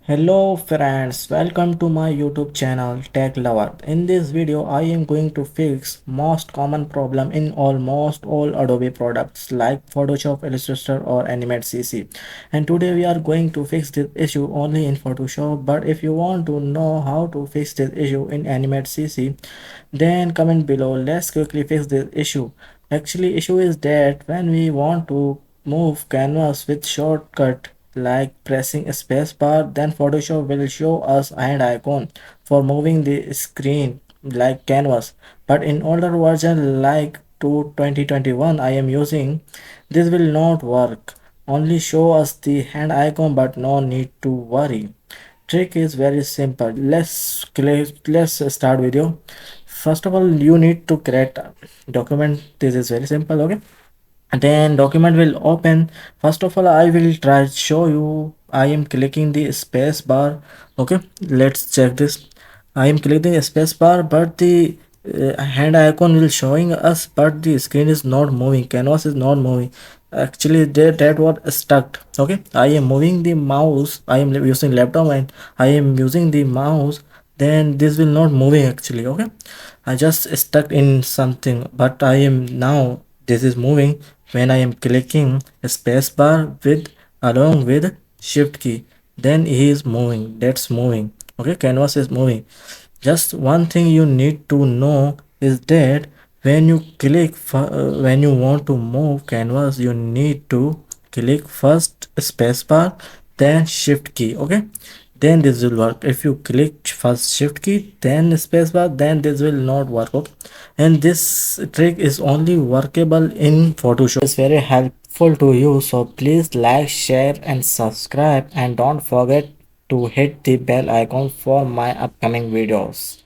Hello friends, welcome to my YouTube channel Tech Lover. In this video, I am going to fix most common problem in almost all Adobe products like Photoshop, Illustrator or Animate CC. And today we are going to fix this issue only in Photoshop. But if you want to know how to fix this issue in Animate CC, then comment below. Let's quickly fix this issue. Actually, issue is that when we want to move canvas with shortcut like pressing spacebar, then Photoshop will show us a hand icon for moving the screen like canvas. But in older version like to 2021 I am using, this will not work. Only show us the hand icon but no need to worry. Trick is very simple. Let's start video. First of all, you need to create a document. This is very simple, okay? And then document will open. First of all, I will try show you. I am clicking the space bar. Okay, let's check this. I am clicking the space bar, but the hand icon will showing us, but the screen is not moving. Canvas is not moving. Actually, that was stuck. Okay, I am moving the mouse. I am using laptop and I am using the mouse. Then this will not moving actually. Okay, I just stuck in something, but I am now this is moving when I am clicking spacebar with along with shift key. Then he is moving. That's moving. Okay, canvas is moving. Just one thing you need to know is that when you when you want to move canvas, you need to click first spacebar, then shift key. Okay, then this will work. If you click first shift key then spacebar, then this will not work. Okay, and this trick is only workable in Photoshop. It's very helpful to you, so please like, share and subscribe, and don't forget to hit the bell icon for my upcoming videos.